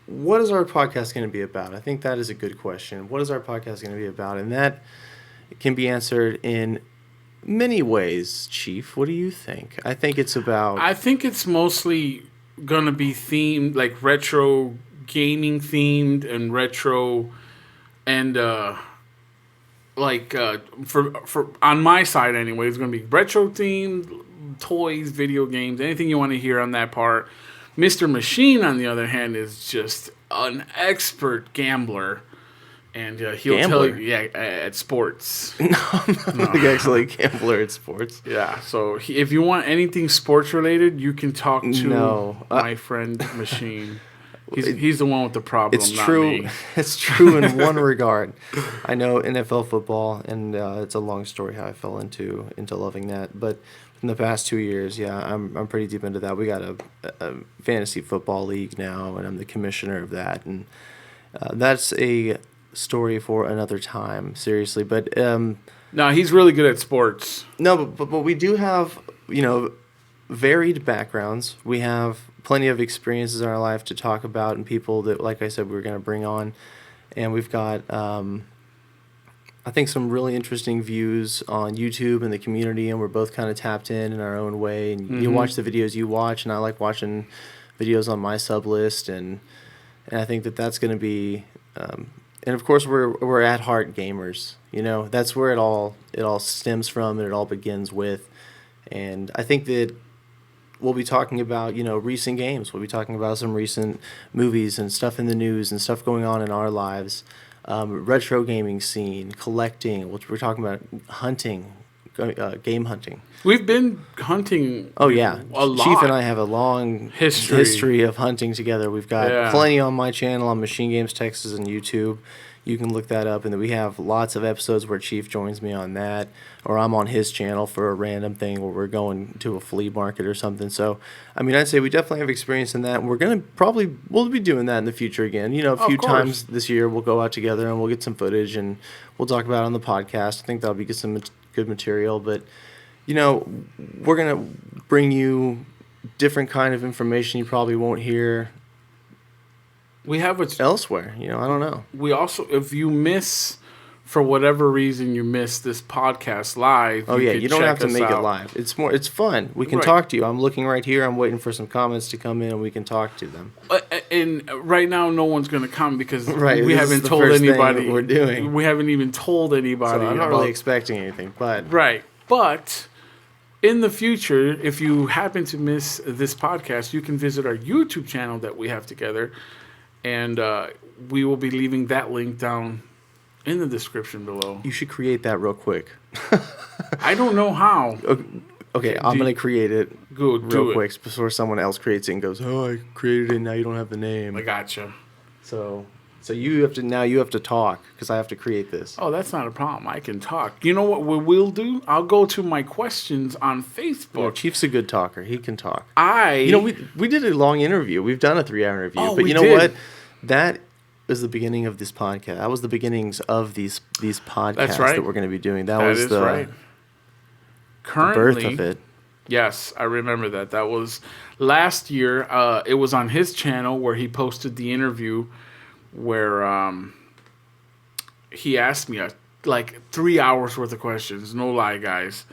what is our podcast going to be about? I think that is a good question. What is our podcast going to be about? And that can be answered in many ways, Chief. What do you think? I think it's about... I think it's mostly going to be themed, like retro gaming themed and retro and for on my side anyway, it's going to be retro themed toys, video games, anything you want to hear on that part. Mr. Machine, on the other hand, is just an expert gambler. And he'll tell you, at sports. No, I'm not actually a gambler at sports. Yeah, so if you want anything sports related, you can talk to my friend Machine. He's the one with the problem. It's not true. Me. It's true in one regard. I know NFL football, and it's a long story how I fell into loving that. But in the past 2 years, I'm pretty deep into that. We got a fantasy football league now, and I'm the commissioner of that, and that's a story for another time, seriously. But no, he's really good at sports. No, but we do have, varied backgrounds. We have plenty of experiences in our life to talk about, and people that, like I said, we're going to bring on. And we've got, I think, some really interesting views on YouTube and the community, and we're both kind of tapped in our own way. And you watch the videos you watch, and I like watching videos on my sub list, and I think that's going to be... and of course, we're at heart gamers. That's where it all stems from, and it all begins with. And I think that we'll be talking about recent games. We'll be talking about some recent movies and stuff in the news and stuff going on in our lives. Retro gaming scene, collecting. We're talking about hunting, game hunting. We've been hunting. Oh yeah, a lot. Chief and I have a long history of hunting together. We've got plenty on my channel on Machine Games Texas and YouTube. You can look that up, and then we have lots of episodes where Chief joins me on that, or I'm on his channel for a random thing where we're going to a flea market or something. So, I'd say we definitely have experience in that, and we'll be doing that in the future again. A few times this year we'll go out together and we'll get some footage and we'll talk about it on the podcast. I think that'll be some good material, but we're gonna bring you different kind of information you probably won't hear. We have what's elsewhere. I don't know. We also, if you miss, for whatever reason, you miss this podcast live. You don't have to make it live. It's fun. We can talk to you. I'm looking right here. I'm waiting for some comments to come in, and we can talk to them. And right now, no one's going to come because we haven't told anybody. We're doing. We haven't even told anybody. So I'm not really expecting anything, but but. In the future, if you happen to miss this podcast, you can visit our YouTube channel that we have together, and we will be leaving that link down in the description below. You should create that real quick. I don't know how. Okay, I'm going to create it real quick before someone else creates it and goes, "Oh, I created it, now you don't have the name." I gotcha. So you have to talk because I have to create this. Oh, that's not a problem. I can talk. You know what we'll do? I'll go to my questions on Facebook. Yeah, Chief's a good talker. He can talk. We did a long interview. We've done a 3-hour interview. But you know what? That was the beginning of this podcast. That was the beginnings of these podcasts that we're going to be doing. That was the birth of it. Yes, I remember that. That was last year. It was on his channel where he posted the interview where he asked me 3 hours worth of questions. No lie, guys.